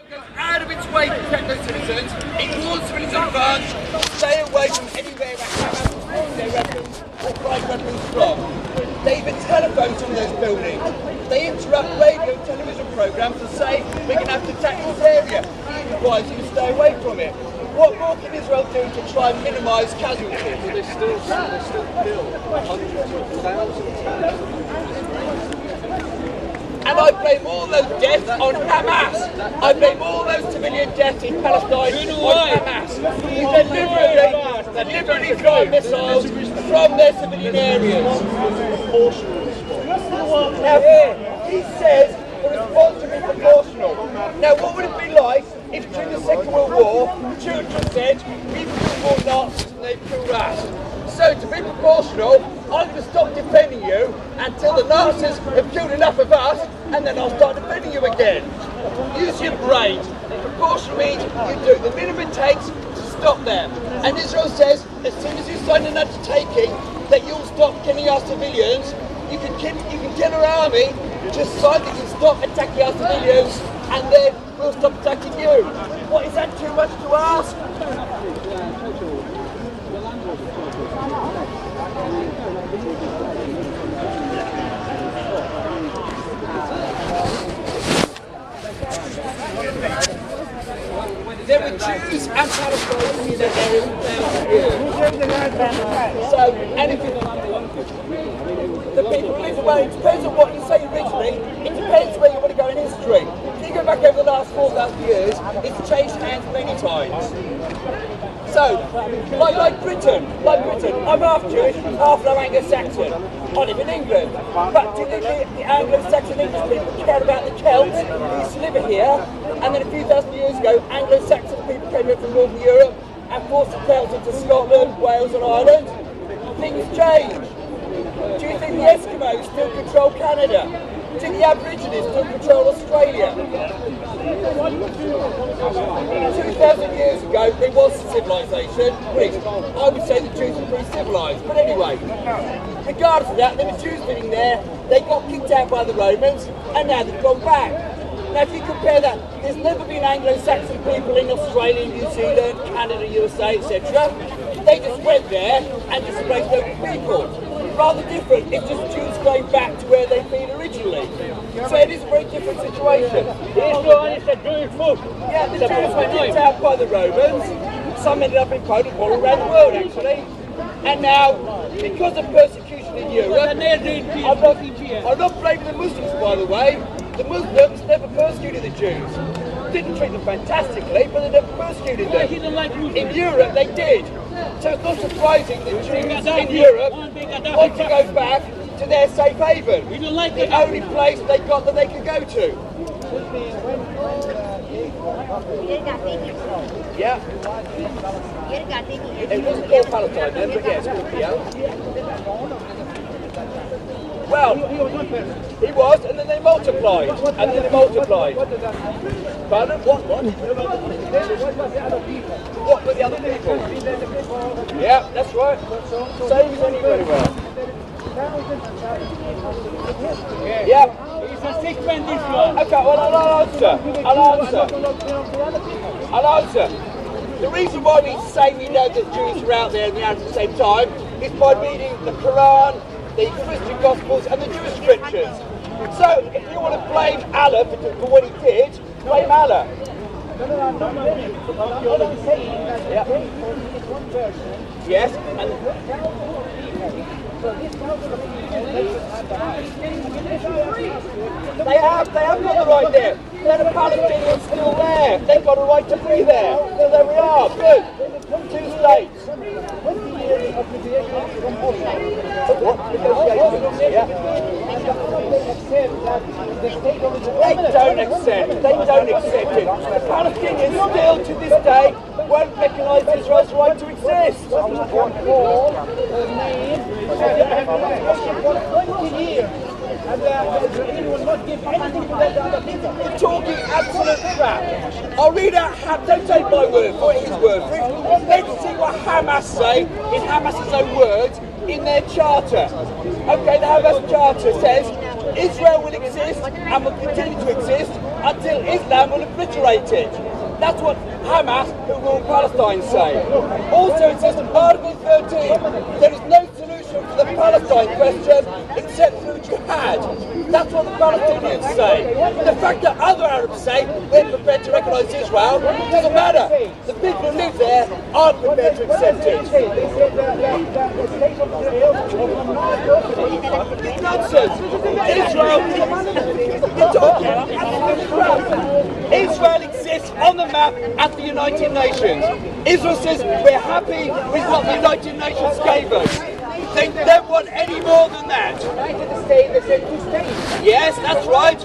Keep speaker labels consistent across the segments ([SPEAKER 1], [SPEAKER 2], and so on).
[SPEAKER 1] goes out of its way to protect those citizens. It warns civilians in advance to stay away from anywhere where Hamas is throwing their weapons or flying weapons from. They even telephone some of those buildings. They interrupt radio and television programs to say we're going to have to attack this area. It advises you to stay away from it. What more can Israel do to try and minimise casualties?
[SPEAKER 2] They still kill hundreds of thousands.
[SPEAKER 1] And I blame all those deaths on Hamas. I blame all those civilian deaths in Palestine on Hamas. They deliberately fly missiles from their civilian areas. Now, he says the response should be proportional. Now, what would it be like if during the Second World War, children said, we killed more Nazis than they killed us? So, to be proportional, I'm going to stop defending you until the Nazis have killed enough of us, and then I'll start defending you again. Use your brain. Proportional means you do the minimum it takes to stop them. And Israel says, as soon as you sign an undertaking that you'll stop killing our civilians, you can kill our army, just sign that you stop attacking our civilians, and then we'll stop attacking you. What, is that too much to ask? There were Jews and Palestinians in that area for 1,000 years. So, anything the people live away, it depends on what you say originally, it depends where you want to go in history. If you go back over the last 4,000 years, it's changed hands many times. So, like Britain, I'm half Jewish, half Anglo-Saxon. I live in England. But do you think the Anglo-Saxon English people care about the Celts who used to live here? And then a few thousand years ago, Anglo-Saxon people came in from Northern Europe and forced the Celts into Scotland, Wales and Ireland. Things change. Do you think the Eskimos still control Canada? Do you think the Aborigines still control Australia? 2,000 years ago, there was civilization, which I would say the Jews were pretty civilized. But anyway, regardless of that, there were Jews living there, they got kicked out by the Romans, and now they've gone back. Now if you compare that, there's never been Anglo-Saxon people in Australia, New Zealand, Canada, USA, etc. They just went there and displaced local people. Rather different, it's just Jews going back to where they've been originally. So it is a very different situation.
[SPEAKER 3] Israel is a Jewish folk.
[SPEAKER 1] Yeah, the Jews were kicked out by the Romans, some ended up in Poland, all around the world actually. And now, because of persecution in Europe, I'm not blaming the Muslims by the way. The Muslims never persecuted the Jews. Didn't treat them fantastically, but they never persecuted them. In Europe, they did. So it's not surprising that Jews in Europe want to go back to their safe haven. The only place they got that they could go to. Yeah. It wasn't called Palestine then, but yes, yeah. Well, he was, and then they multiplied, Pardon? What? What were the other people? Yeah, that's right. Same as anywhere. Yeah.
[SPEAKER 3] He's a sick man, this one.
[SPEAKER 1] Okay, well I'll answer. The reason why we say we know that Jews are out there and they're out at the same time is by reading the Quran, the Christian Gospels and the Jewish Scriptures. So, if you want to blame Allah for what he did, blame Allah. Yes. They have got the right there. The Palestinians still there. They've got a right to be there. So there we are. Good. 2 states. What? Yeah. They don't accept it. The Palestinians still to this day won't recognise Israel's right to exist. You're talking absolute crap. I'll read out, don't take my word for it, his word for it. Let's see what Hamas say in Hamas's own words in their charter. Okay, the Hamas charter says Israel will exist and will continue to exist until Islam will obliterate it. That's what Hamas, who rule Palestine, say. Also, it says in Article 13, there is no solution to the Palestine question except through jihad. That's what the Palestinians say. The fact that other Arabs say they're prepared to recognise Israel doesn't matter. The people who live there aren't prepared to accept it. It's nonsense. Israel exists on the map at the United Nations. Israel says we're happy with what the United Nations gave us. They don't want any more than that. Yes, that's right.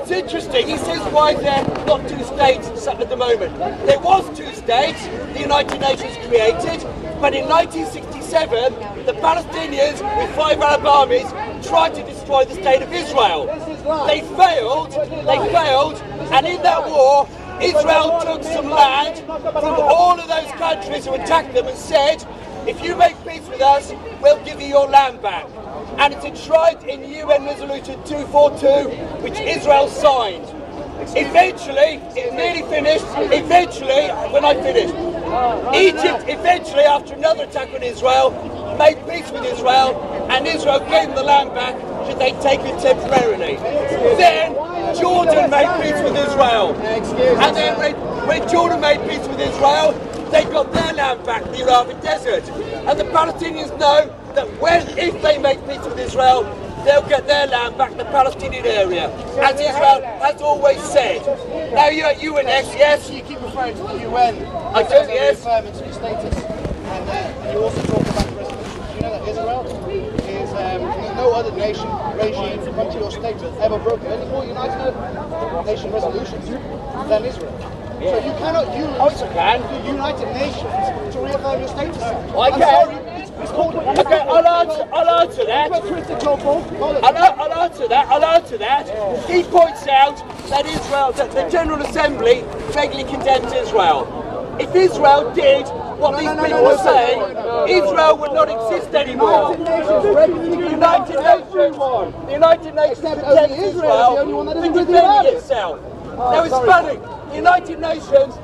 [SPEAKER 1] It's interesting. He says why there are not two states at the moment. There was two states the United Nations created, but in 1967 the Palestinians with 5 Arab armies tried to destroy the state of Israel. They failed, and in that war Israel took some land from all of those countries who attacked them and said, if you make peace with us, we'll give you your land back. And it's enshrined in UN Resolution 242, which Israel signed. Eventually, it's nearly finished, when I finished, Egypt eventually, after another attack on Israel, made peace with Israel, and Israel gave them the land back, should they take it temporarily. Then, Jordan made peace with Israel. And then when Jordan made peace with Israel, they got their land back in the Arabian desert. And the Palestinians know that if they make peace with Israel, they'll get their land back in the Palestinian area, as Israel has always said. Now you're at UNS, yes?
[SPEAKER 2] You keep referring to the UN.
[SPEAKER 1] I do, yes.
[SPEAKER 2] Requirements for status. And you also talk about the resolutions. You know that Israel is no other nation, regime, country or state has ever broken any more United Nations resolutions than Israel. So you cannot use the United Nations to reaffirm your status.
[SPEAKER 1] I can.
[SPEAKER 2] It's called.
[SPEAKER 1] Okay, I'll answer that. I'll answer that. He points out that Israel, that the General Assembly regularly condemns Israel. If Israel did what these people are saying, Israel would not exist anymore. The United Nations condemns Israel for defending itself. Now it's funny, the United Nations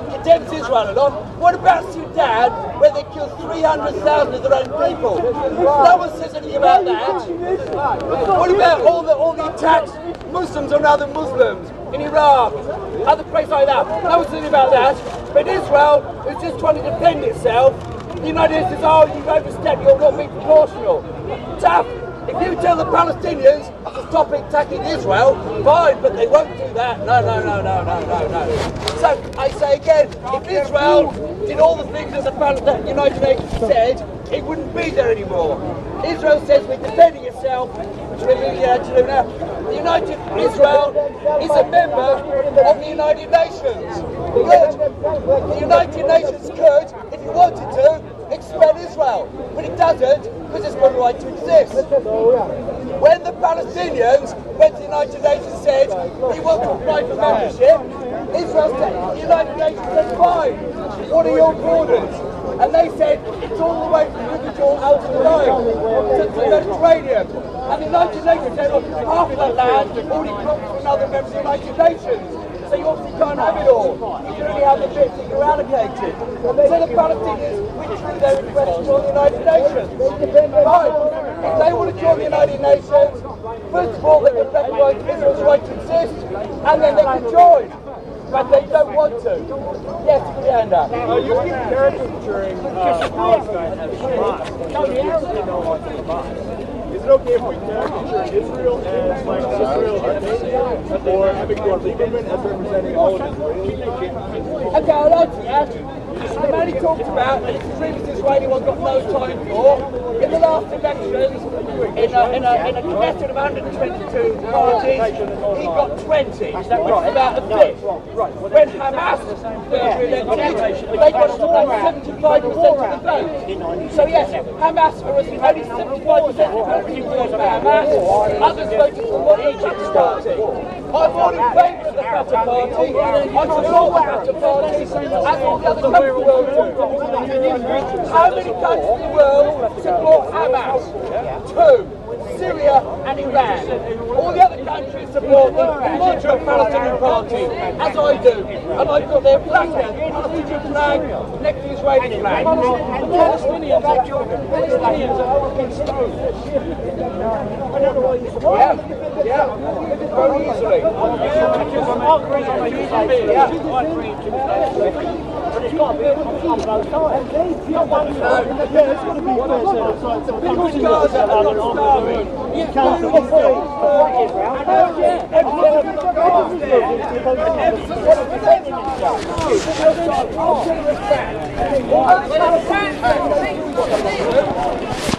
[SPEAKER 1] condemns Israel a lot. What about Sudan, where they killed 300,000 of their own people? No one says anything about that. What about all the attacks, Muslims on other Muslims in Iraq, other places like that? No one says anything about that. But Israel is just trying to defend itself. The United States says, oh, you've overstepped, you're not being proportional. Tough. If you tell the Palestinians to stop attacking Israel, fine, but they won't do that. No. So I say again, if Israel did all the things that the United Nations said, it wouldn't be there anymore. Israel says we're defending itself, which we're moving out to do now. Israel is a member of the United Nations. Good. The United Nations could, if it wanted to, expel Israel, but it doesn't, because it's got a right to exist. When the Palestinians went to the United Nations and said, we want to apply for membership, Israel said, the United Nations said, fine, what are your borders? And they said, it's all the way from the River Jordan out to the Rhine, to the Mediterranean. And the United Nations said, look, half of that land already belongs to another member of the United Nations. So you obviously can't have it all. You can only have the bits that you're allocated. So the Palestinians withdrew their request to join the United Nations. Right. If they want to join the United Nations, first of all they can recognise Israel's right to exist, and then they can join. But they don't want to. Yes, Leander.
[SPEAKER 4] You keep caricaturing Palestine as Is it okay if we caricature Israel as like Israel or having the government as representing all of Israel?
[SPEAKER 1] Okay, I'll answer that. The man he talked about, and it's the previous Israeli one got no time for, in the last elections, in a Knesset of 122 parties, he got 20. That was about a fifth. When Hamas were elected, they got something like 75% of the vote. So yes, Hamas, only 75% of the people voted for Hamas, others voted for the Egypt party. I'm all in favour of the Fatah party, I support the Fatah party, as all the other countries in the world do. How many countries in the world support Hamas? 2. Syria and Iran. All the other countries support the moderate Palestinian Party, as I do. And I've got their flag there, the Palestinian flag next to the Israeli flag. The Palestinians are yeah, very easily.
[SPEAKER 3] But it's got to be on both sides.
[SPEAKER 1] People's Gaza are not starving. It's food is free. Everything